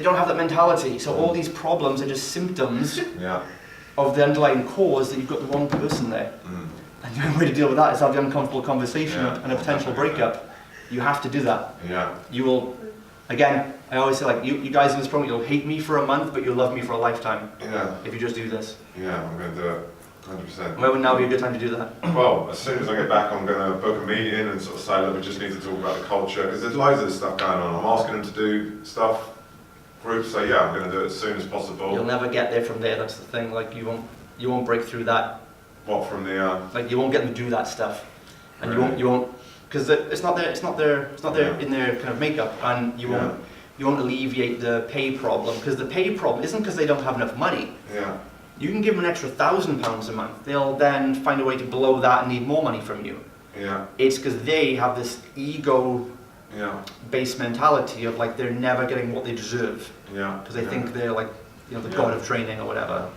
They don't have that mentality. So all these problems are just symptoms Yeah. of the underlying cause that you've got the wrong person there. And the only way to deal with that is have the uncomfortable conversation and a potential breakup. You have to do that. Yeah. You will, again, I always say, like, you guys in this program, you'll hate me for a month, but you'll love me for a lifetime. Yeah. If you just do this. Yeah, I'm going to do it. 100%. Where would now be a good time to do that? Well, as soon as I get back, I'm going to book a meeting and sort of say, look, we just need to talk about the culture, because there's loads of stuff going on. I'm asking them to do stuff. Groups say, yeah, I'm going to do it as soon as possible. You'll never get there from there. That's the thing. Like, you won't break through that. What from the? Like, you won't get them to do that stuff, and Really? you won't, because it's not there in their kind of makeup, and you won't alleviate the pay problem, because the pay problem isn't because they don't have enough money. Yeah. You can give them an extra £1,000 a month. They'll then find a way to blow that and need more money from you. Yeah. It's because they have this ego. Yeah. Based mentality of like they're never getting what they deserve. Yeah. Because they think they're like, you know, the god of training or whatever.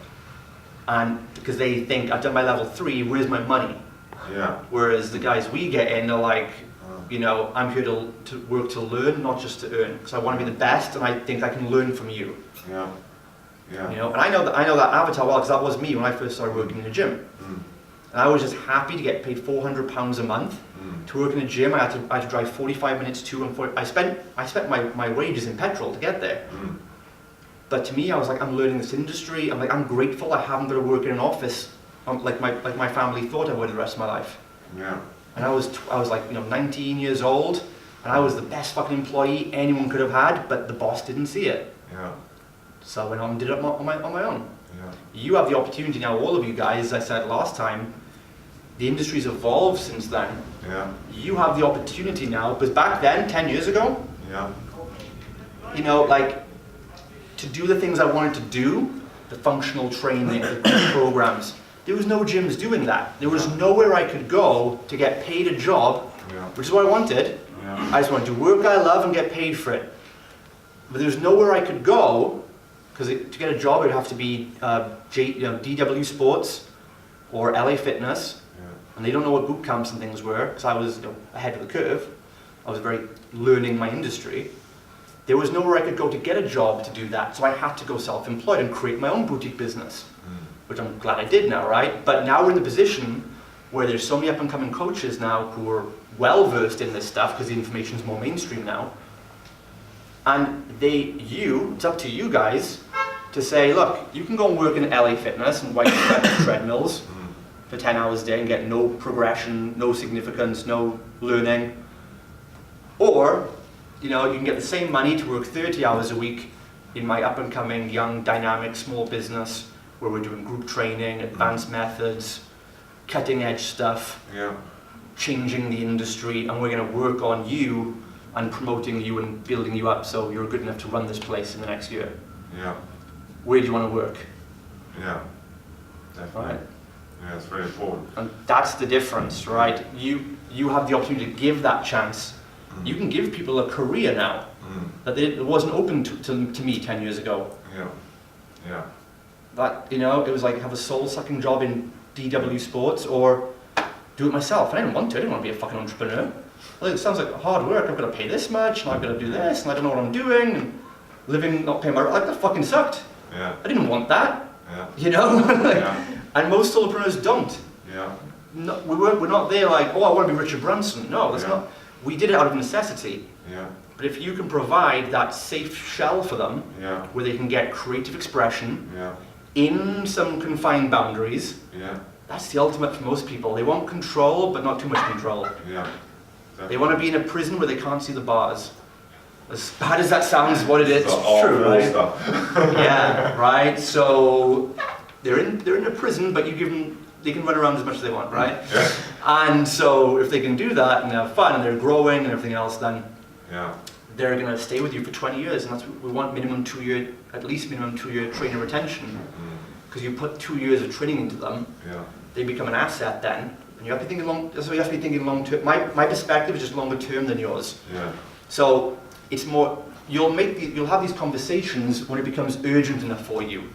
And because they think, I've done my level 3, where's my money? Yeah. Whereas the guys we get in are like, you know, I'm here to work to learn, not just to earn. Because I want to be the best, and I think I can learn from you. Yeah. Yeah. You know, and I know that avatar well, because that was me when I first started working in the gym. And I was just happy to get paid £400 a month to work in a gym. I had to drive 45 minutes to and for. I spent my wages in petrol to get there. But to me, I was like, I'm learning this industry. I'm grateful I haven't got to work in an office like my family thought I would the rest of my life. Yeah. And I was like, you know, 19 years old, and I was the best fucking employee anyone could have had, but the boss didn't see it. Yeah. So I went on and did it on my own. Yeah. You have the opportunity now, all of you guys, as I said last time, the industry's evolved since then. Yeah. You have the opportunity now, because back then, 10 years ago, Yeah. you know, like, to do the things I wanted to do, the functional training, the programs, there was no gyms doing that. There was nowhere I could go to get paid a job, which is what I wanted. Yeah. I just wanted to do work I love and get paid for it. But there was nowhere I could go, because to get a job, it would have to be DW Sports or LA Fitness. And they don't know what boot camps and things were, because I was ahead of the curve. I was very learning my industry. There was nowhere I could go to get a job to do that, so I had to go self-employed and create my own boutique business, which I'm glad I did now, right? But now we're in the position where there's so many up-and-coming coaches now who are well-versed in this stuff, because the information is more mainstream now. And it's up to you guys to say, look, you can go and work in LA Fitness and white treadmills for 10 hours a day and get no progression, no significance, no learning. Or, you know, you can get the same money to work 30 hours a week in my up-and-coming, young, dynamic, small business where we're doing group training, advanced methods, cutting-edge stuff, changing the industry, and we're going to work on you and promoting you and building you up so you're good enough to run this place in the next year. Yeah. Where do you want to work? Yeah. Definitely. Right. Yeah, it's very important. And that's the difference, right? You have the opportunity to give that chance. You can give people a career now that it wasn't open to me 10 years ago. Yeah. Yeah. That, you know, it was like have a soul-sucking job in DW Sports or do it myself. I didn't want to. I didn't want to be a fucking entrepreneur. Like, it sounds like hard work. I've got to pay this much, and I've got to do this, and I don't know what I'm doing, and living, not paying my rent. Like, that fucking sucked. Yeah. I didn't want that. Yeah. You know? Yeah. And most solopreneurs don't. Yeah. No, we're not there like, oh, I want to be Richard Branson. No, that's not. We did it out of necessity. Yeah. But if you can provide that safe shell for them, where they can get creative expression in some confined boundaries, that's the ultimate for most people. They want control, but not too much control. Yeah. They want to be in a prison where they can't see the bars. As bad as that sounds, what it is, it's all true, right? Stuff. Yeah, right. So they're in a prison, but you give them, they can run around as much as they want, right? Yeah. And so if they can do that and they have fun and they're growing and everything else, then they're going to stay with you for 20 years, and that's what we want. At least minimum 2-year trainer retention, because you put 2 years of training into them, they become an asset then. And you have to think so you have to be thinking long term. My perspective is just longer term than yours. Yeah. So it's more, you'll have these conversations when it becomes urgent enough for you.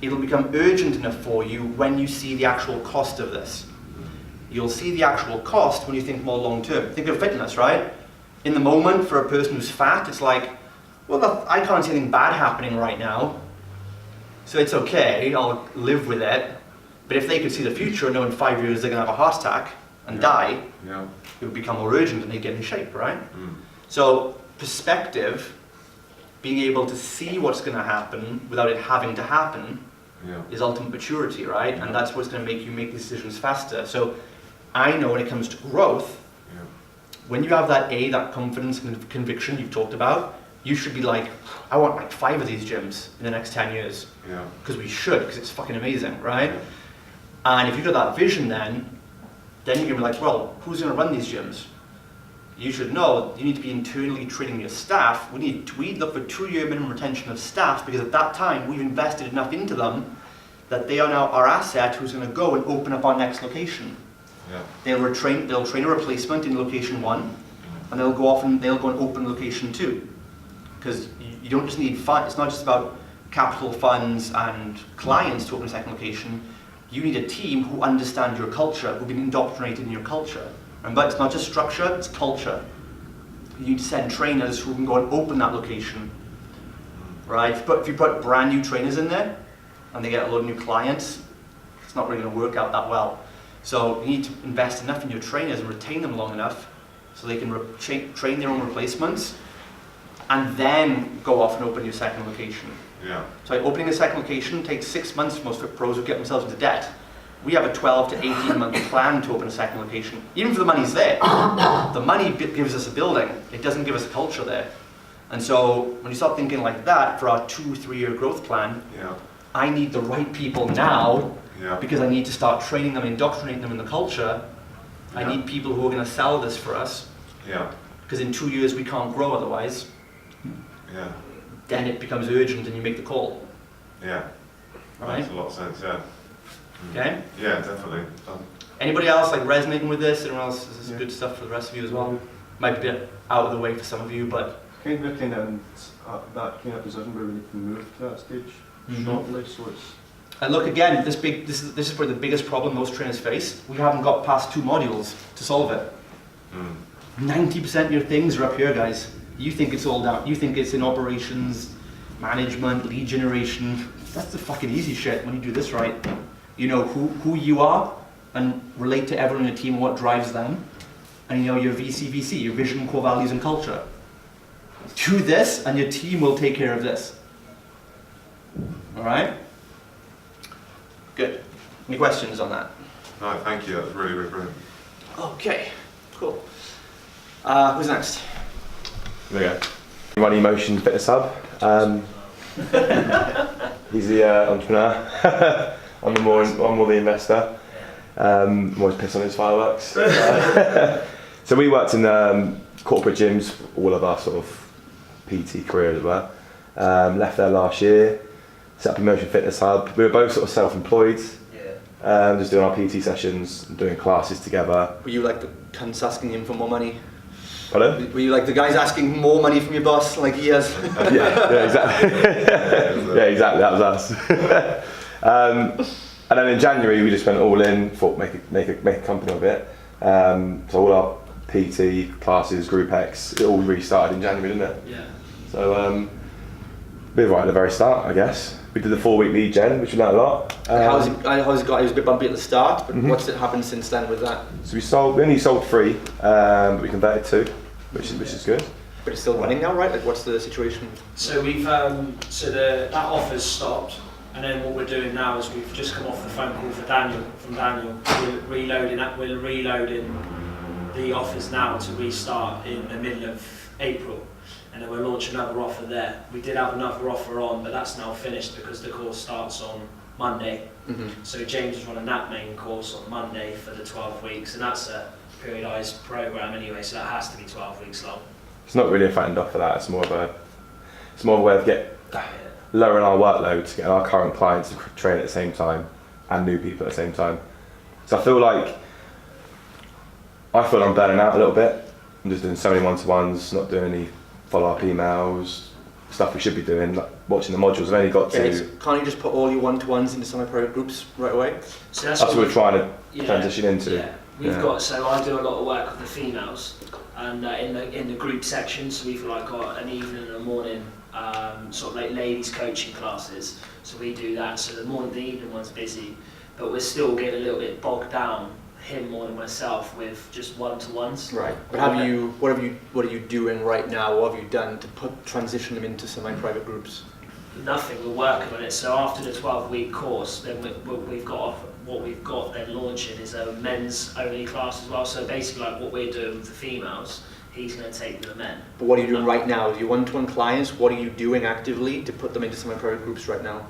It'll become urgent enough for you when you see the actual cost of this. You'll see the actual cost when you think more long term. Think of fitness, right? In the moment, for a person who's fat, it's like, Well, I can't see anything bad happening right now, so it's okay, I'll live with it. But if they could see the future and know in 5 years they're going to have a heart attack and die, it would become more urgent and they'd get in shape, right? So perspective, being able to see what's going to happen without it having to happen, is ultimate maturity, right? And that's what's going to make you make decisions faster. So I know when it comes to growth, when you have that confidence and conviction you've talked about, you should be like, I want like 5 of these gyms in the next 10 years. Because we should, because it's fucking amazing, right? And if you've got that vision then you're going to be like, well, who's going to run these gyms? You should know you need to be internally training your staff. We look for 2-year minimum retention of staff, because at that time we've invested enough into them that they are now our asset who's going to go and open up our next location. They'll train a replacement in location 1, and they'll go off and open location 2. Because you don't just need fun. It's not just about capital funds and clients to open a second location. You need a team who understand your culture, who've been indoctrinated in your culture. Remember, it's not just structure, it's culture. You need to send trainers who can go and open that location, right? If you put brand new trainers in there and they get a lot of new clients, it's not really going to work out that well. So you need to invest enough in your trainers and retain them long enough so they can train their own replacements, and then go off and open your second location. So opening a second location takes 6 months for most pros who get themselves into debt. We have a 12 to 18 month plan to open a second location, even if the money's there. The money gives us a building, it doesn't give us a culture there. And so when you start thinking like that for our 2-3 year growth plan, I need the right people now, because I need to start training them, indoctrinating them in the culture. I need people who are going to sell this for us, because in 2 years we can't grow otherwise. Then it becomes urgent and you make the call. That makes a lot of sense, Okay? Yeah, definitely. Anybody else like resonating with this? Anyone else? This is good stuff for the rest of you as well. Might be a bit out of the way for some of you, but kind of in that kind of position where we need to move to that stage shortly. So it's. And look again, this is probably the biggest problem most trainers face. We haven't got past 2 modules to solve it. 90% of your things are up here, guys. You think it's all down. You think it's in operations, management, lead generation. That's the fucking easy shit when you do this right. You know who you are and relate to everyone in your team and what drives them. And you know your VCVC, your vision, core values and culture. Do this and your team will take care of this. Alright? Good. Any questions on that? No, thank you, that's really, really brilliant. Okay, cool. Who's next? There we go. Run Emotion Fitness Hub. He's the entrepreneur. I'm more the investor. I'm always pissed on his fireworks. So we worked in corporate gyms all of our sort of PT career as well. Left there last year, set up Emotion Fitness Hub. We were both sort of self-employed, just doing our PT sessions, doing classes together. Were you like the cunts asking him for more money? Pardon? Were you like the guys asking more money from your boss like he has? yeah, exactly. Yeah, exactly, that was us. And then in January we just went all in, thought make a company of it. So all our PT classes, Group X, it all restarted in January, didn't it? Yeah. So we were right at the very start, I guess. We did the 4-week lead gen, which we learned a lot. How's it got? It was a bit bumpy at the start, but what's it happened since then with that? So we only sold 3, but we converted 2, which is good. But it's still running now, right? Like, what's the situation? So we've that offer's stopped, and then what we're doing now is we've just come off the phone call from Daniel. We're reloading the offers now to restart in the middle of April, and then we'll launch another offer there. We did have another offer on, but that's now finished because the course starts on Monday. So James is running that main course on Monday for the 12 weeks, and that's a periodised program anyway, so that has to be 12 weeks long. It's not really a threatened offer that. It's more of a way of lowering our workload to get our current clients to train at the same time and new people at the same time. So I feel I'm burning out a little bit. I'm just doing so many one-to-ones, not doing any follow-up emails, stuff we should be doing, like watching the modules. I've only got to. Can't you just put all your one-to-ones into semi-private groups right away? So that's what we're trying to transition into. Yeah. We've got, so I do a lot of work with the females, and in the group section, so we've like got an evening and a morning sort of like ladies coaching classes. So we do that. So the evening one's busy, but we're still getting a little bit bogged down, him more than myself, with just one-to-ones. Right. But what are you doing right now? What have you done to transition them into semi-private groups? Nothing. We're working on it. So after the 12-week course, then we've got what we've got then launching is a men's only class as well. So basically, like what we're doing with the females, he's going to take with the men. But what are you doing right now? With your one-to-one clients, what are you doing actively to put them into semi-private groups right now?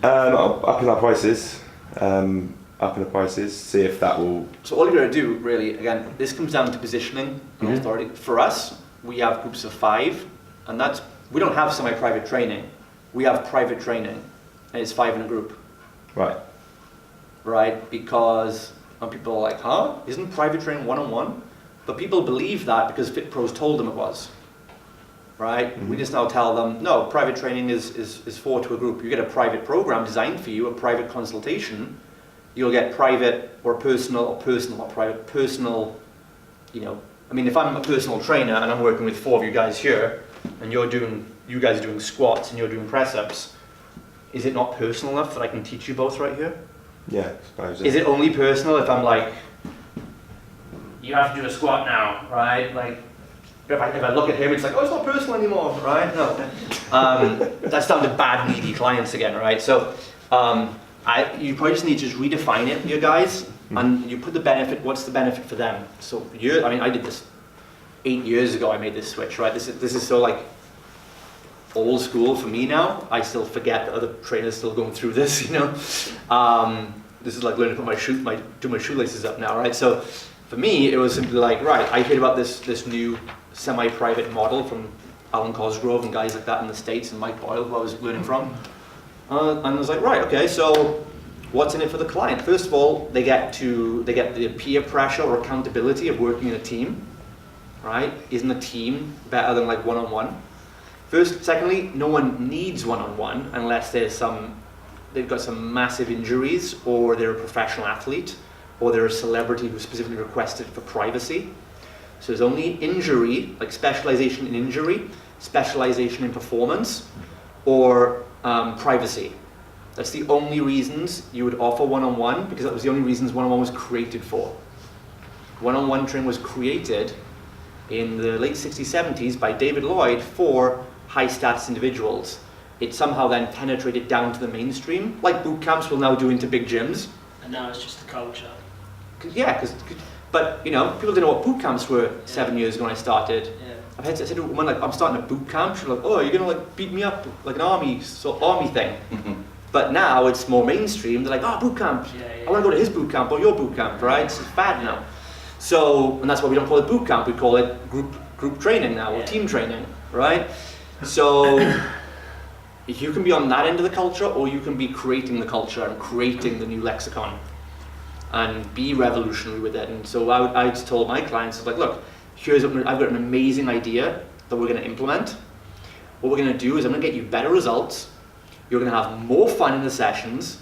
Upping our prices. See if that will. So all you're going to do, really, again, this comes down to positioning and authority. For us, we have groups of 5, and we don't have semi-private training. We have private training, and it's 5 in a group. Right. Right, because when people are like, huh? Isn't private training one-on-one? But people believe that because FitPros told them it was. Right? We just now tell them, no, private training is for to a group. You get a private program designed for you, a private consultation. You'll get private or personal or private. Personal, I mean, if I'm a personal trainer and I'm working with 4 of you guys here, and you guys are doing squats and you're doing press-ups, is it not personal enough that I can teach you both right here? Yeah, I suppose. Is it only personal if I'm like, you have to do a squat now, right? Like, if I look at him, it's like, oh, it's not personal anymore, right? No. That's down to bad, needy clients again, right? So you probably just need to just redefine it, you guys, and you put the benefit, what's the benefit for them? So I did this 8 years ago, I made this switch, right? This is so like old school for me now. I still forget that other trainers still going through this, This is like learning to put do my shoelaces up now, right? So for me, it was simply like, right, I heard about this new semi-private model from Alan Cosgrove and guys like that in the States, and Mike Boyle, who I was learning from. And I was like, right, okay, so what's in it for the client? First of all, they get the peer pressure or accountability of working in a team, right? Isn't a team better than like one-on-one? Secondly, no one needs one-on-one unless they've got some massive injuries, or they're a professional athlete, or they're a celebrity who specifically requested for privacy. So there's only injury, like specialization in injury, specialization in performance, or privacy. That's the only reasons you would offer one-on-one, because that was the only reasons one-on-one was created for. One-on-one training was created in the late 60s, 70s by David Lloyd for high-stats individuals. It somehow then penetrated down to the mainstream, like boot camps will now do into big gyms. And now it's just the culture. But people didn't know what boot camps were 7 years ago when I started. Yeah. I said to a woman, like, I'm starting a boot camp. She's like, oh, you're gonna like beat me up like an army thing. But now it's more mainstream. They're like, oh, boot camp. I want to go to his boot camp or your boot camp, right? It's fad now. So, and that's why we don't call it boot camp. We call it group training now, or team training, right? So you can be on that end of the culture, or you can be creating the culture and creating the new lexicon and be revolutionary with it. And so I just told my clients, like, look, I've got an amazing idea that we're going to implement. What we're going to do is I'm going to get you better results. You're going to have more fun in the sessions,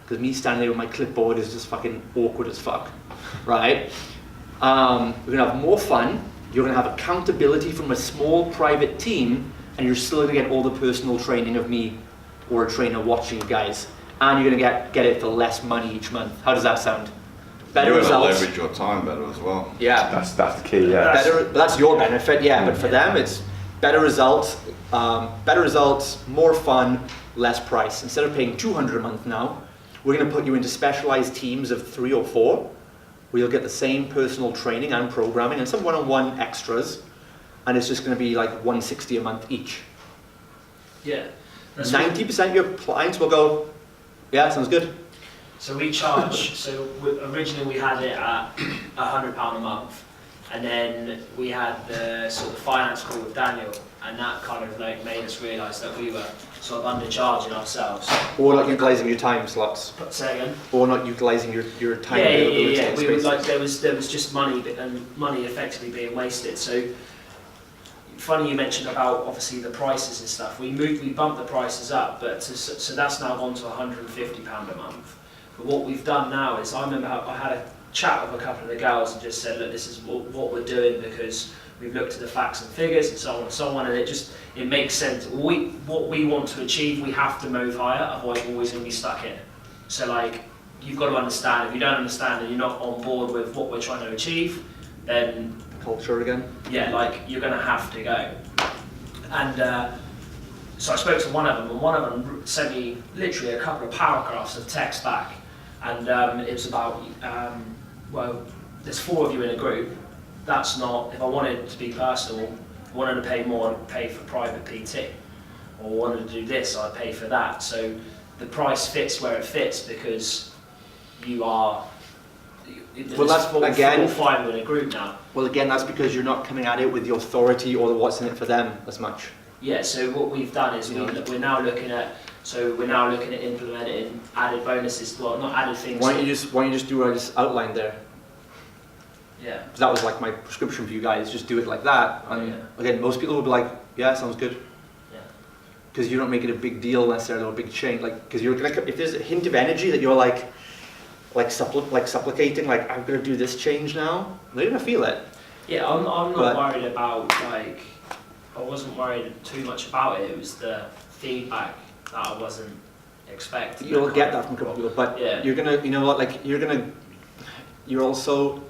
because me standing there with my clipboard is just fucking awkward as fuck, right? We're going to have more fun. You're going to have accountability from a small private team, and you're still going to get all the personal training of me or a trainer watching you guys. And you're going to get it for less money each month. How does that sound? Better results. Leverage your time better as well. Yeah. That's the key, yeah. That's your benefit, yeah. But for them, it's better results, more fun, less price. Instead of paying $200 a month now, we're going to put you into specialized teams of 3 or 4, where you'll get the same personal training and programming and some one-on-one extras, and it's just going to be like $160 a month each. Yeah. 90% of your clients will go, yeah, sounds good. So we charge, originally we had it at £100 a month, and then we had the sort of finance call with Daniel, and that kind of like made us realise that we were sort of undercharging ourselves. Or not utilising your time slots. Say again? Or not utilising your time availability. Yeah. We were like, there was just money, and money effectively being wasted. So funny you mentioned about obviously the prices and stuff. We bumped the prices up, but so that's now gone to £150 a month. But what we've done now is, I remember I had a chat with a couple of the girls and just said, look, this is what we're doing, because we've looked at the facts and figures and so on and so on, and it makes sense. What we want to achieve, we have to move higher, otherwise we're always going to be stuck here. So like, you've got to understand, if you don't understand and you're not on board with what we're trying to achieve, then Culture again. yeah, like you're going to have to go. And so I spoke to one of them, and one of them sent me literally a couple of paragraphs of text back, and it was about, well, there's 4 of you in a group. That's not, if I wanted to be personal, wanted to pay more, I'd pay for private PT, or wanted to do this, I'd pay for that. So the price fits where it fits because you are. Well, that's again 4 or 5 in a group now. Well, again, that's because you're not coming at it with the authority or the what's in it for them as much. Yeah. So what we've done is we're now looking at implementing added bonuses. Well, not added things. Why don't you just do what I just outlined there? Yeah. 'Cause that was like my prescription for you guys. Just do it like that. And Yeah. again, most people will be like, "Yeah, sounds good." Yeah. Because you don't make it a big deal necessarily, or a big change. Like, because you're like, if there's a hint of energy that you're supplicating, like I'm gonna do this change now, they're gonna feel it. Yeah. I'm not But- worried about like. I wasn't worried too much about it. It was the feedback that I wasn't expecting. You'll get that from a couple of people, but Yeah. you're gonna,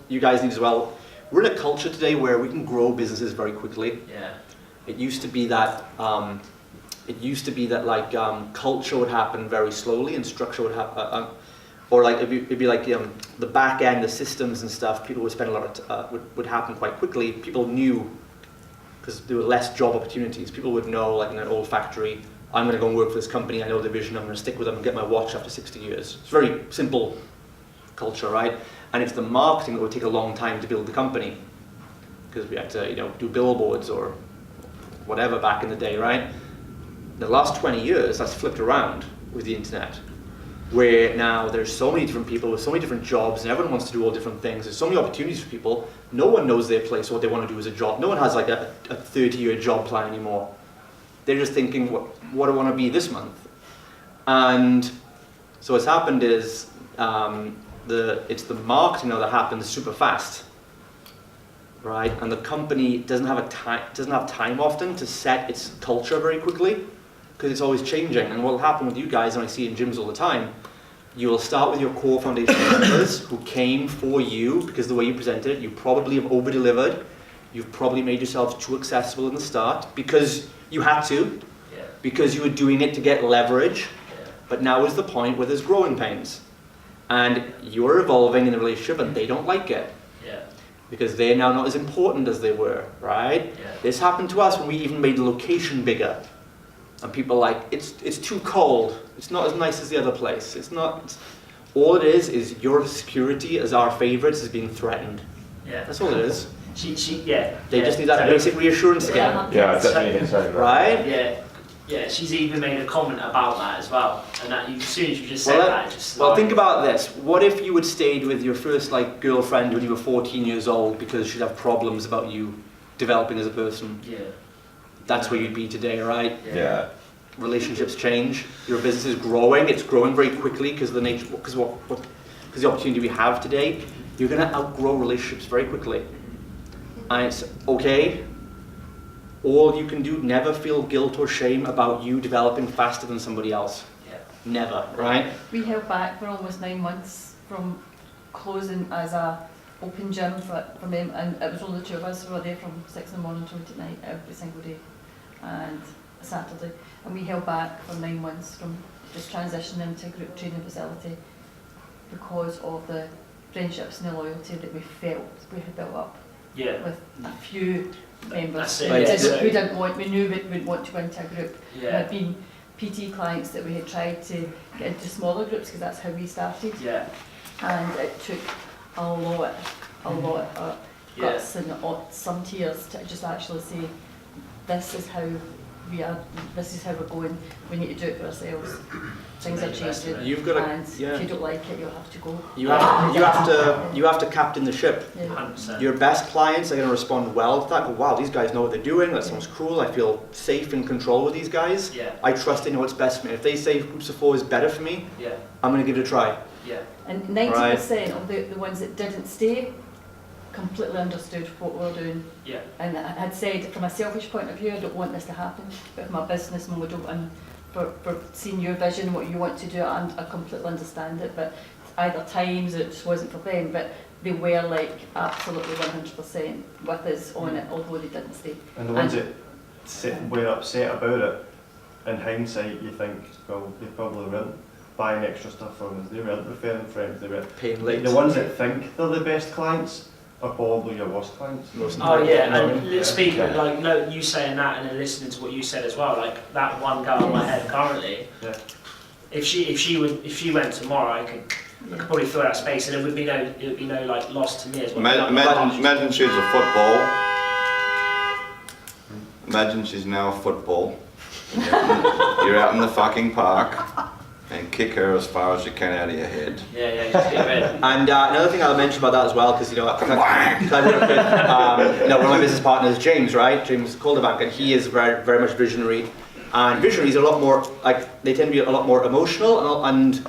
you guys need as well. We're in a culture today where we can grow businesses very quickly. Yeah. It used to be that culture would happen very slowly and structure would happen, or like it'd be like the back end, the systems and stuff. People would spend a lot of would happen quite quickly. People knew because there were less job opportunities. People would know, like in an old factory, I'm going to go and work for this company. I know the vision. I'm going to stick with them and get my watch after 60 years. It's very simple culture, right? And it's the marketing that would take a long time to build the company because we had to, do billboards or whatever back in the day, right? The last 20 years, that's flipped around with the internet, where now there's so many different people with so many different jobs, and everyone wants to do all different things. There's so many opportunities for people. No one knows their place or what they want to do as a job. No one has like a 30-year job plan anymore. They're just thinking, what do I want to be this month? And so what's happened is it's the marketing now that happens super fast, right? And the company doesn't have time often to set its culture very quickly because it's always changing. And what will happen with you guys, and I see in gyms all the time, you will start with your core foundation members who came for you because the way you presented it, you probably have over-delivered. You've probably made yourselves too accessible in the start because you had to, because you were doing it to get leverage. But now is the point where there's growing pains. And you're evolving in the relationship and they don't like it. Because they're now not as important as they were, right? This happened to us when we even made the location bigger. And people are like, it's too cold. It's not as nice as the other place. It's not. All it is your security as our favorites is being threatened. Yeah. That's all it is. They just need that basic reassurance again. Yeah, definitely insane. Right? Yeah, she's even made a comment about that as well. And that as soon as you just said that, it just like, think about this. What if you had stayed with your first girlfriend when you were 14 years old because she'd have problems about you developing as a person? Yeah. That's where you'd be today, right? Yeah. Relationships change. Your business is growing. It's growing very quickly because of the nature, because the opportunity we have today. You're going to outgrow relationships very quickly, and it's okay. All you can do, never feel guilt or shame about you developing faster than somebody else. Yeah. Never, right? We held back for almost 9 months from closing as a open gym for them, and it was only the 2 of us who were there from 6 in the morning till midnight every single day and Saturday, and we held back for 9 months from just transitioning into a group training facility because of the friendships and the loyalty that we felt we had built up with a few members who didn't want, we knew we wouldn't want to go into a group. There had been PT clients that we had tried to get into smaller groups because that's how we started, and it took a lot of guts and some tears to just actually say, this is how we are, this is how we're going, we need to do it for ourselves. Things are changing, You've got to, and if you don't like it, you'll have to go. You have to captain the ship. 100%. Your best clients are going to respond well to that. Go, wow, these guys know what they're doing. That sounds cool. I feel safe in control with these guys. I trust they know what's best for me. If they say groups of 4 is better for me, I'm going to give it a try. And 90% of the ones that didn't stay completely understood what we were doing. Yeah. And I had said, from a selfish point of view, I don't want this to happen, but from a business model and for seeing your vision and what you want to do, I completely understand it, but either times it just wasn't for them, but they were like absolutely 100% with us on it, although they didn't stay. And the ones that were upset about it, in hindsight, you think, well, they probably weren't buying extra stuff from us, they weren't referring friends, they weren't Paying late. the ones that think they're the best clients are probably your worst clients. Oh yeah, and Yeah. speaking like no, you saying that and then listening to what you said as well, like that one girl in my head currently. Yeah. If she went tomorrow, I could probably fill that space, and it would be no like loss to me as well. Imagine she's a football. Imagine she's now a football. You're out in the fucking park and kick her as far as you can out of your head. Yeah, just get ready. And another thing I'll mention about that as well, because I work with one of my business partners, James, right? James Calderbank, and he is very, very much visionary. And visionaries are a lot more they tend to be a lot more emotional, and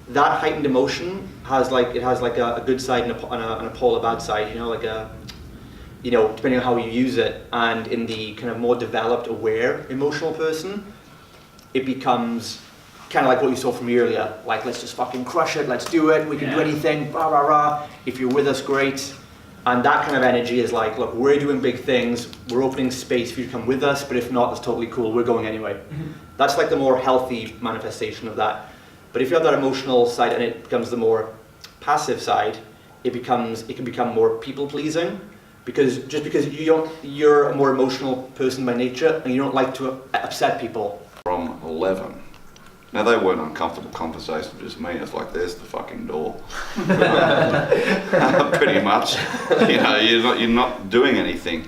that heightened emotion has a good side and a pole, a bad side. Depending on how you use it. And in the kind of more developed, aware, emotional person, it becomes kind of like what you saw from me earlier, like let's just fucking crush it, let's do it, we can do anything, rah rah rah, if you're with us, great. And that kind of energy is like, look, we're doing big things, we're opening space for you to come with us, but if not, that's totally cool, we're going anyway. That's like the more healthy manifestation of that. But if you have that emotional side and it becomes the more passive side, it can become more people-pleasing, because you're a more emotional person by nature, and you don't like to upset people. From 11. Now they weren't uncomfortable conversations with just me, it's like there's the fucking door. Pretty much. You're not doing anything.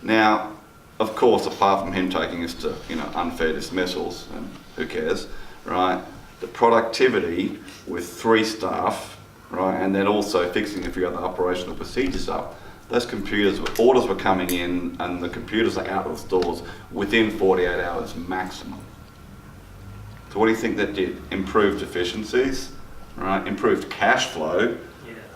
Now, of course, apart from him taking us to, unfair dismissals, and who cares, right? The productivity with 3 staff, right, and then also fixing a few other operational procedures up. Those orders were coming in, and the computers are out of the stores within 48 hours maximum. So what do you think that did? Improved efficiencies, right? Improved cash flow,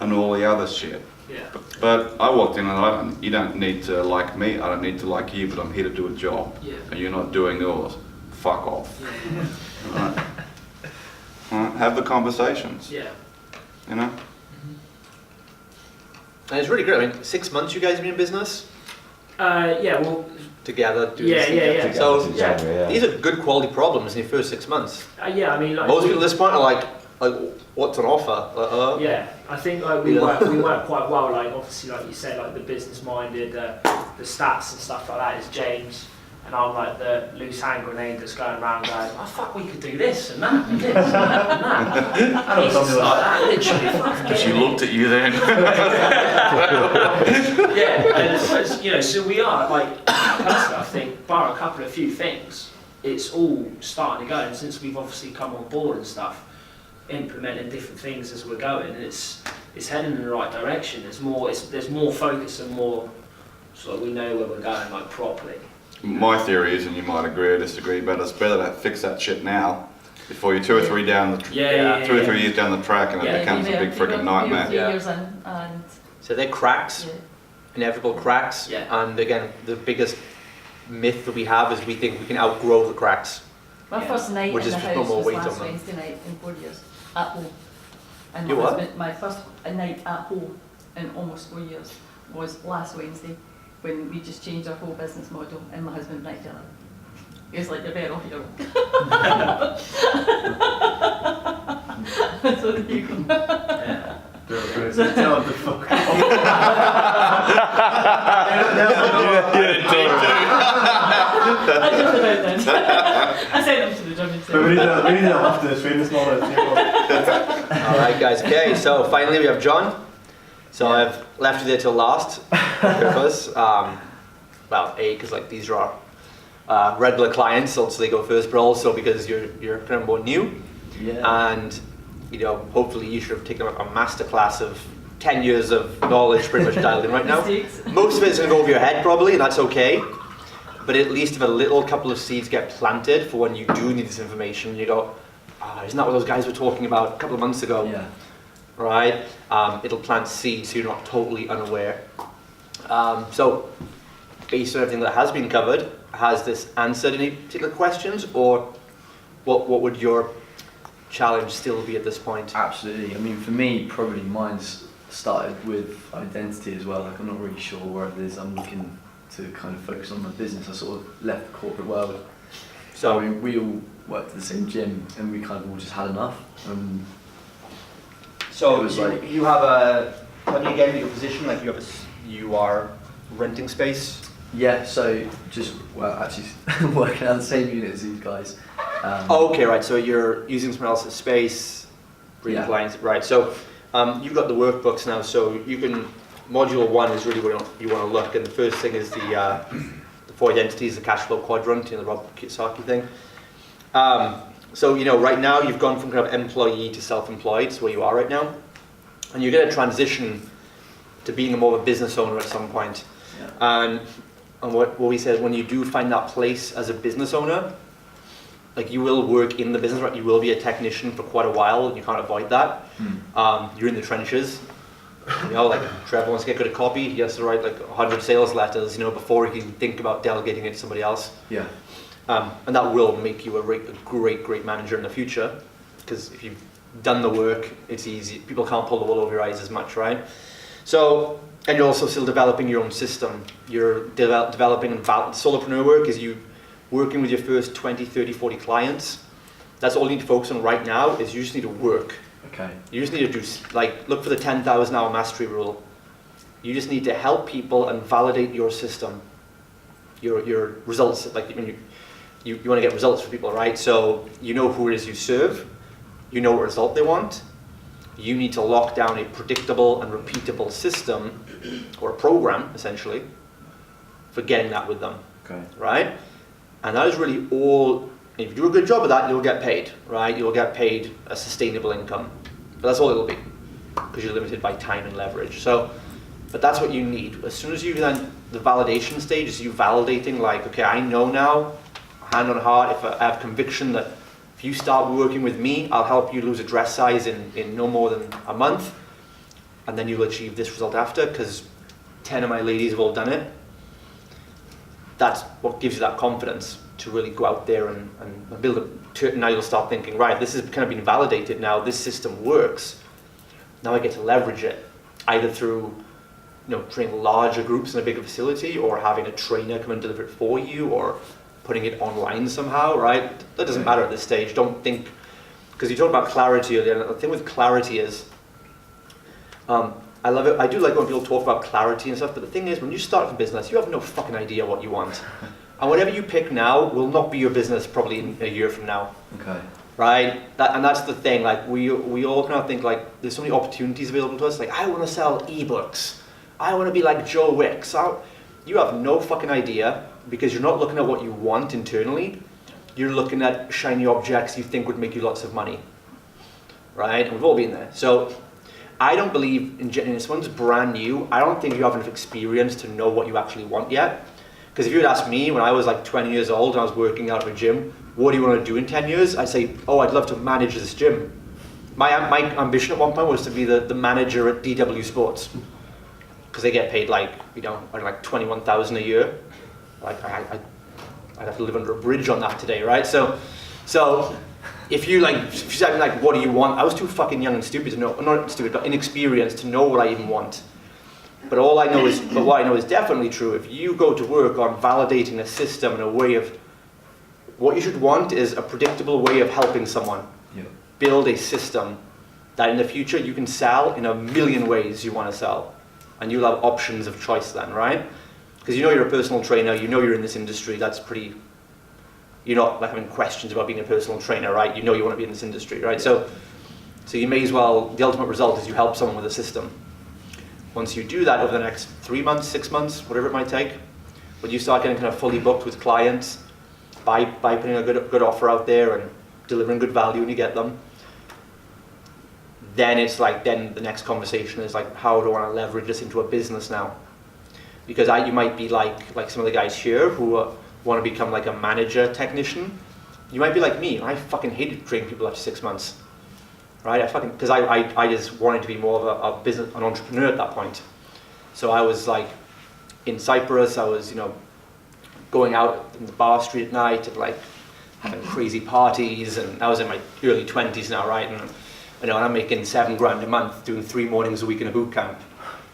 and all the other shit. Yeah. But I walked in and you don't need to like me, I don't need to like you, but I'm here to do a job. Yeah. And you're not doing yours. Fuck off. Yeah. Right? Right? Have the conversations. Yeah. Mm-hmm. And it's really great. I mean, 6 months you guys have been in business? Well. Together? Yeah. So, Exactly, these are good quality problems in your first 6 months. I mean, like Most people at this point are like what's on offer? Yeah, I think we work quite well. Like obviously, like you said, like the business minded, the stats and stuff like that is James, and I'm like the loose hand grenade that's going around going, oh fuck, we could do this and that and this and that and that. It's just like that, literally. She looked at you then. And so we are like personally, I think, bar a few things, it's all starting to go. And since we've obviously come on board and stuff, implementing different things as we're going, and it's heading in the right direction. There's more focus and more so we know where we're going like properly. My theory is, and you might agree or disagree, but it's better to fix that shit now before you're 2 or 3 down the 2 or 3 years down the track and it becomes a big friggin' nightmare. 3 years in, and So they're cracks, inevitable cracks, and again, the biggest myth that we have is we think we can outgrow the cracks. my first night Which in is the just no house more was weight last on them. Wednesday night in 4 years at home. And You what? my first night at home in almost 4 years was last Wednesday, when we just changed our whole business model, and my husband right there. He was like, you're better off here. So there you go. Tell him to fuck off. I joked about them. I sent them to the gym But we need to lift this famous knowledge. Alright guys, okay, so finally we have John. So I've left you there till last purpose. Because like these are our regular clients, so they go first, but also because you're kind of more new. And hopefully you should have taken a masterclass of 10 years of knowledge pretty much dialed in right now. Most of it's going to go over your head probably, and that's okay. But at least if a little couple of seeds get planted for when you do need this information, you go, isn't that what those guys were talking about a couple of months ago? right? It'll plant seeds so you're not totally unaware. So based on everything that has been covered, has this answered any particular questions, or what would your challenge still be at this point? Absolutely. I mean, for me, probably mine's started with identity as well. Like, I'm not really sure where it is. I'm looking to kind of focus on my business. I sort of left the corporate world. So I mean, we all worked at the same gym, and we kind of all just had enough. So it was like, you have a, tell me again your position, like you are renting space? yeah, so just, well, actually working out the same unit as these guys. Oh, okay, right, so you're using someone else's space, bringing Yeah. clients, right, so you've got the workbooks now, so you can, module 1 is really where you want to look, and the first thing is the 4 identities, the cash flow quadrant, the Rob Kiyosaki thing. So, right now you've gone from kind of employee to self-employed, so where you are right now, and you're going to transition to being more of a business owner at some point. Yeah. And what we said, when you do find that place as a business owner, like you will work in the business, right? You will be a technician for quite a while, and you can't avoid that. You're in the trenches. Like Trevor wants to get good at copy, he has to write like 100 sales letters, before he can think about delegating it to somebody else. Yeah. And that will make you a great manager in the future, because if you've done the work, it's easy. People can't pull the wool over your eyes as much, right? So, and you're also still developing your own system. You're developing, and solopreneur work is you working with your first 20, 30, 40 clients. That's all you need to focus on right now, is you just need to work. Okay. You just need to look for the 10,000 hour mastery rule. You just need to help people and validate your system, your results. Like, you want to get results for people, right? So you know who it is you serve, you know what result they want. You need to lock down a predictable and repeatable system, or a program, essentially, for getting that with them, Okay. right? And that is really all. If you do a good job of that, you'll get paid, right? You'll get paid a sustainable income. But that's all it'll be, because you're limited by time and leverage. So, but that's what you need. As soon as you then, the validation stage is you validating, like, okay, I know now, hand on heart, if I have conviction that if you start working with me, I'll help you lose a dress size in no more than a month, and then you'll achieve this result after, because 10 of my ladies have all done it. That's what gives you that confidence to really go out there and build a, now you'll start thinking, right, this has kind of been validated now, this system works. Now I get to leverage it, either through training larger groups in a bigger facility, or having a trainer come and deliver it for you, or putting it online somehow, right? That doesn't matter at this stage. Don't think, because you talked about clarity earlier, and the thing with clarity is, I love it. I do like when people talk about clarity and stuff, but the thing is, when you start a business, you have no fucking idea what you want. And whatever you pick now will not be your business probably in a year from now. Okay. Right? And that's the thing, like we all kind of think like there's so many opportunities available to us, like I want to sell ebooks. I want to be like Joe Wicks. You have no fucking idea, because you're not looking at what you want internally. You're looking at shiny objects you think would make you lots of money. Right? And we've all been there. So I don't believe in this one's brand new. I don't think you have enough experience to know what you actually want yet. Because if you had asked me when I was like 20 years old and I was working out of a gym, what do you want to do in 10 years? I'd say, oh, I'd love to manage this gym. My ambition at one point was to be the manager at DW Sports. Because they get paid like 21,000 a year. Like I'd have to live under a bridge on that today, right? So if you said like, what do you want? I was too fucking young and stupid to know, not stupid, but inexperienced to know what I even want. But what I know is definitely true. If you go to work on validating a system and a way of, what you should want is a predictable way of helping someone. Yeah. Build a system that in the future you can sell in a million ways you want to sell. And you'll have options of choice then, right? Because you're a personal trainer, you're in this industry, that's pretty, you're not like having questions about being a personal trainer, right? You want to be in this industry, right? So you may as well, the ultimate result is you help someone with a system. Once you do that over the next 3 months, 6 months, whatever it might take, when you start getting kind of fully booked with clients, by putting a good offer out there and delivering good value when you get them, then it's like, then the next conversation is like, how do I want to leverage this into a business now? Because you might be like some of the guys here who want to become like a manager technician. You might be like me, I fucking hated training people after 6 months. right? Because I just wanted to be more of an entrepreneur at that point. So I was like in Cyprus, I was, going out in the bar street at night and like having crazy parties, and I was in my early 20s now, right? And I'm making $7,000 a month doing 3 mornings a week in a boot camp.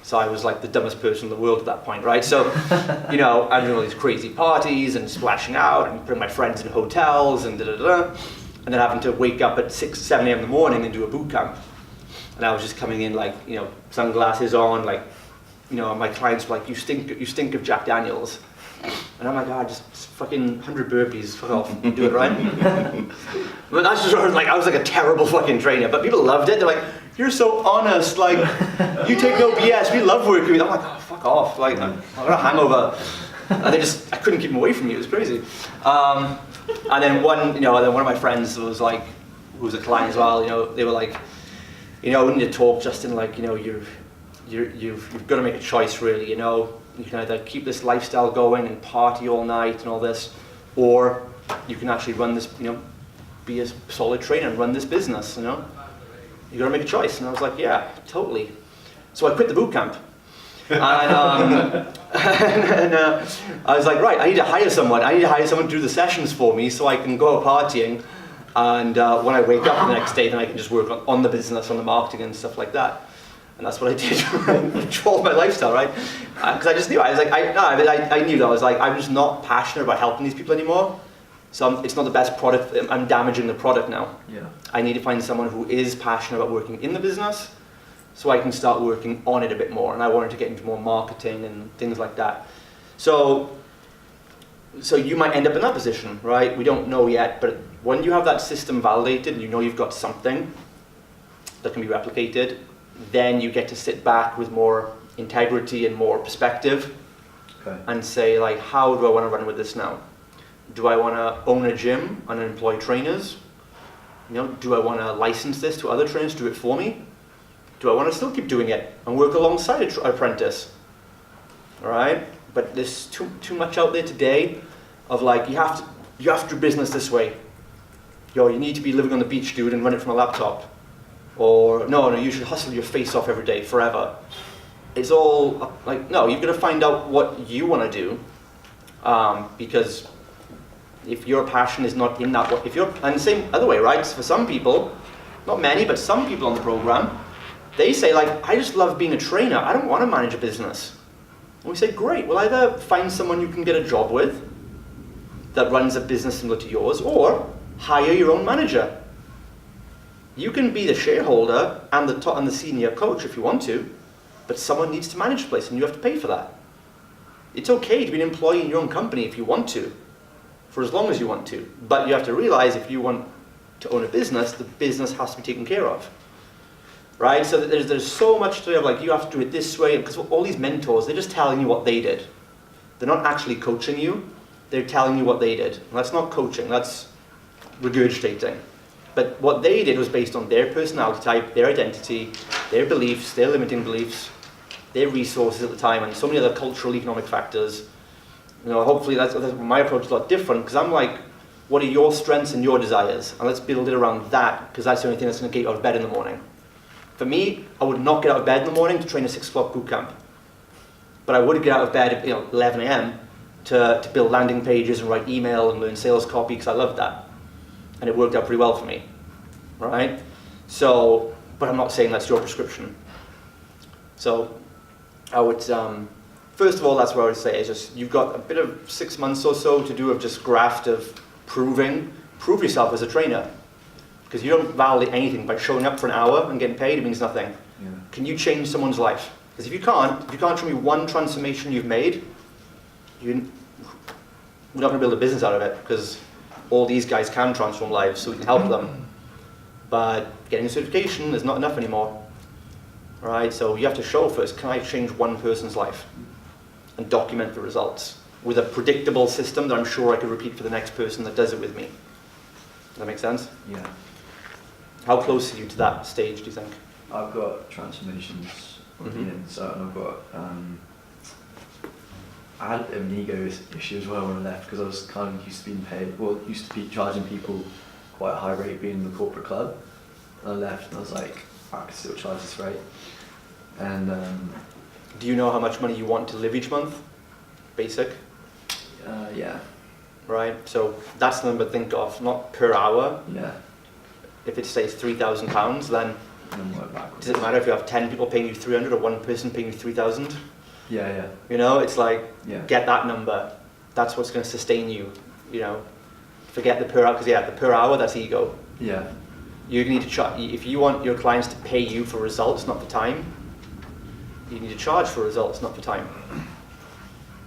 So I was like the dumbest person in the world at that point, right? So, I'm doing all these crazy parties and splashing out and putting my friends in hotels and and then having to wake up at 6, 7 a.m. in the morning and do a boot camp. And I was just coming in like, sunglasses on, like, my clients were like, you stink of Jack Daniels. And I'm like, just fucking 100 burpees, fuck off, do it, right? But that's just like, I was like a terrible fucking trainer, but people loved it. They're like, you're so honest, like, you take no BS, we love working with you. I'm like, fuck off, like, I got a hangover. And I couldn't keep them away from me, it was crazy. And then one of my friends was like, who was a client as well, they were like, we need to talk, Justin, like, you've got to make a choice, really, You can either keep this lifestyle going and party all night and all this, or you can actually run this, be a solid trainer and run this business, You got to make a choice. And I was like, yeah, totally. So I quit the boot camp. And I was like, right, I need to hire someone. I need to hire someone to do the sessions for me so I can go out partying. And when I wake up the next day, then I can just work on the business, on the marketing and stuff like that. And that's what I did to control my lifestyle, right? Because I just knew, I knew that I was like, I'm just not passionate about helping these people anymore. So it's not the best product, I'm damaging the product now. Yeah. I need to find someone who is passionate about working in the business so I can start working on it a bit more. And I wanted to get into more marketing and things like that. So you might end up in that position, right? We don't know yet, but when you have that system validated and you've got something that can be replicated, then you get to sit back with more integrity and more perspective. Okay. And say, like, how do I want to run with this now? Do I want to own a gym and employ trainers? Do I want to license this to other trainers to do it for me? Do I want to still keep doing it and work alongside an apprentice? All right? But there's too much out there today of like, you have to do business this way. You need to be living on the beach, dude, and run it from a laptop. Or, no, you should hustle your face off every day forever. It's all like, no, you've got to find out what you want to do. Because if your passion is not in that, and the same other way, right? For some people, not many, but some people on the program, they say like, I just love being a trainer. I don't want to manage a business. And we say, great, well either find someone you can get a job with that runs a business similar to yours, or hire your own manager. You can be the shareholder and the senior coach if you want to, but someone needs to manage the place and you have to pay for that. It's okay to be an employee in your own company if you want to, for as long as you want to. But you have to realize if you want to own a business, the business has to be taken care of. Right? So there's so much to it, like you have to do it this way, because all these mentors, they're just telling you what they did. They're not actually coaching you, they're telling you what they did. And that's not coaching, that's regurgitating. But what they did was based on their personality type, their identity, their beliefs, their limiting beliefs, their resources at the time, and so many other cultural, economic factors. Hopefully that's my approach is a lot different, because I'm like, what are your strengths and your desires? And let's build it around that, because that's the only thing that's going to get you out of bed in the morning. For me, I would not get out of bed in the morning to train a 6 o'clock boot camp. But I would get out of bed at 11 a.m. to build landing pages and write email and learn sales copy, because I loved that. And it worked out pretty well for me, right? So, but I'm not saying that's your prescription. So I would, first of all, that's what I would say, is just, you've got a bit of 6 months or so to do of just graft of prove yourself as a trainer. Because you don't validate anything by showing up for an hour and getting paid, it means nothing. Yeah. Can you change someone's life? Because if you can't show me one transformation you've made, we're not going to build a business out of it, because all these guys can transform lives, so we can help them. But getting a certification is not enough anymore. Right? So you have to show first, can I change one person's life? And document the results with a predictable system that I'm sure I could repeat for the next person that does it with me. Does that make sense? Yeah. How close are you to that stage, do you think? I've got transformations in, so I've got, I had an ego issue as well when I left, because I was kind of used to be charging people quite a high rate being in the corporate club. And I left and I was like, I can still charge this rate. And Do you know how much money you want to live each month? Basic, yeah, right? So that's the number to think of, not per hour. yeah, If it says £3,000, then and then work backwards. does it matter if you have 10 people paying you 300 or one person paying you 3,000? Yeah, You know, it's like, yeah, get that number. That's what's going to sustain you, you know. Forget the per hour, because the per hour, that's ego. yeah, You need to charge, if you want your clients to pay you for results, not for time, you need to charge for results, not for time.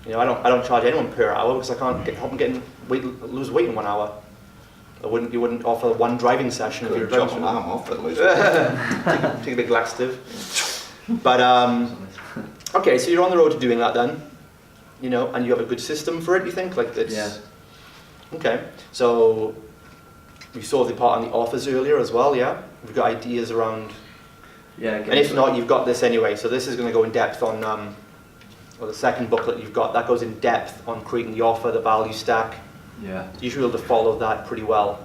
You know, I don't charge anyone per hour because I can't help them lose weight in 1 hour. You wouldn't offer one driving session if you were Chop driving. an arm off at least. Take a big laxative. But okay, so you're on the road to doing that then, you know, and you have a good system for it. You think like that's yeah. okay. So you saw the part on the offers earlier as well, yeah. We've got ideas around. Yeah, And if not, you've got this anyway. So this is going to go in depth on, well, the second booklet you've got, that goes in depth on creating the offer, the value stack. yeah. You should be able to follow that pretty well.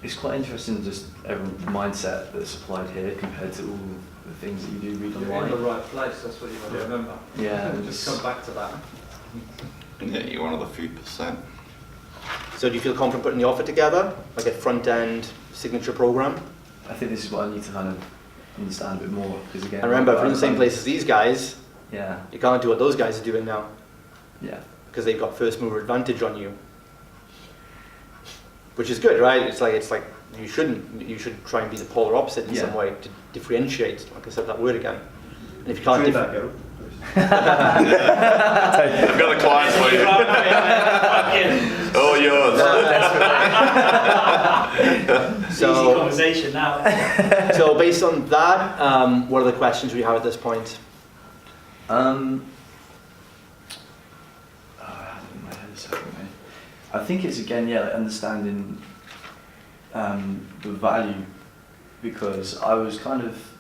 It's quite interesting just the mindset that's applied here compared to all the things that you do read You're in online. the right place, that's what you've got to remember. Yeah, and Just it's- come back to that. Yeah, you're one of the few percent. So do you feel confident putting the offer together, like a front-end signature program? I think this is what I need to kind of understand a bit more because again. And remember, if you're in the I- same place as these guys, Yeah, you can't do what those guys are doing now yeah, because they've got first mover advantage on you, which is good, right? It's like you should try and be the polar opposite in Yeah. some way to differentiate. Like I said that word again. And if you can't, Train that girl. I've got the clients for you. Oh, yours. Easy so conversation now. so based on that, what are the questions we have at this point? I had it in my head a second, mate. I think it's again, yeah, like understanding the value because I was kind of.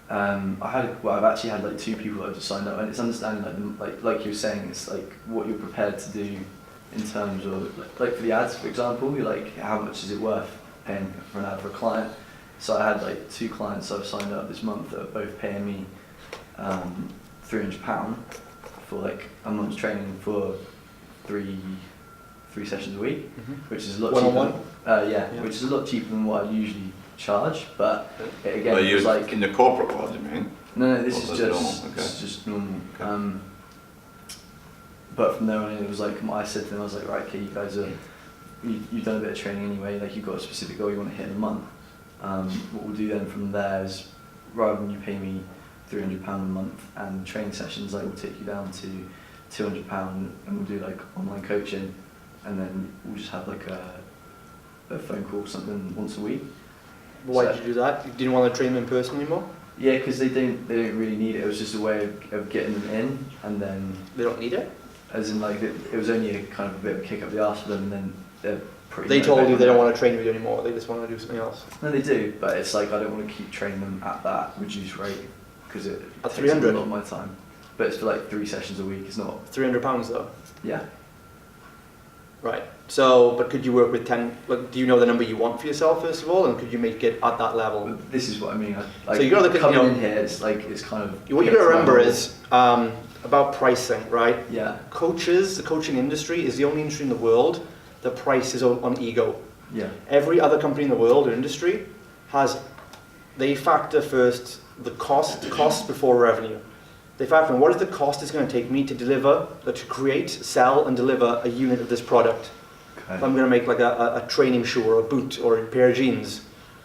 I've actually had like 2 people that have just signed up, and it's understanding like you were saying, it's like what you're prepared to do in terms of like for the ads, for example, you're like how much is it worth paying for an ad for a client. So I had like 2 clients I've signed up this month that are both paying me £300 for like a month's training for three sessions a week, which is a lot One-on-one? cheaper. Yeah, which is a lot cheaper than what I usually charge, but it, again, Well, it was you like in the corporate world, you mean? no, this Or is the just normal, okay. this is just normal. Okay. But from there on in, it was like I said to them, I was like, right, okay, you guys are you've done a bit of training anyway. Like you've got a specific goal you want to hit in a month. What we'll do then from there is rather than you pay me £300 a month and training sessions, I will take you down to £200 and we'll do like online coaching, and then we'll just have like a phone call or something once a week. Why So- did you do that? You didn't want to train them in person anymore? Yeah, because they don't really need it. It was just a way of getting them in, and then They don't need it? as in like it was only a kind of a bit of a kick up the arse for them, and then they're pretty. They told you motivated. they don't want to train with you anymore, they just want to do something else. No, they do, but it's like I don't want to keep training them at that reduced rate because it At takes 300? a lot of my time. But it's for like 3 sessions a week. It's not. £300 though? Yeah. Right. So, but could you work with 10, like, do you know the number you want for yourself first of all, and could you make it at that level? But this is what I mean. Like, So you gotta look at, coming you know- in here. It's like it's kind of. What you got to remember is about pricing, right? Yeah. Coaches, the coaching industry is the only industry in the world that prices on ego. Yeah. Every other company in the world or industry they factor first the cost before revenue. They factor in what is the cost it's going to take me to deliver, to create, sell and deliver a unit of this product. If I'm going to make like a training shoe or a boot or a pair of jeans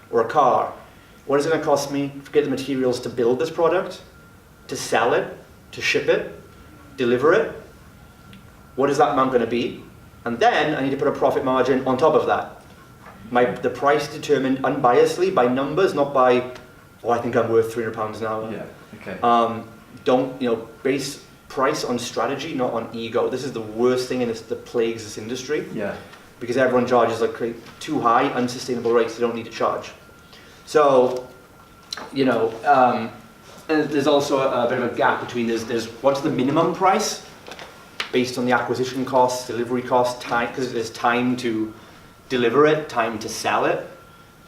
or a car, what is it going to cost me to get the materials to build this product, to sell it, to ship it, deliver it? What is that amount going to be? And then I need to put a profit margin on top of that. The price is determined unbiasedly by numbers, not by, oh, I think I'm worth £300 an hour. Yeah. Okay. Don't, base price on strategy, not on ego. This is the worst thing that plagues this industry, Yeah. because everyone charges like too high, unsustainable rates they don't need to charge. So, and there's also a bit of a gap between there's what's the minimum price based on the acquisition costs, delivery costs, time, because there's time to deliver it, time to sell it,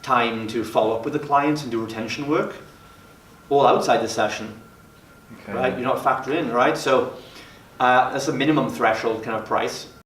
time to follow up with the clients and do retention work, all outside the session, Okay. right? You're not factored in, right? So that's a minimum threshold kind of price.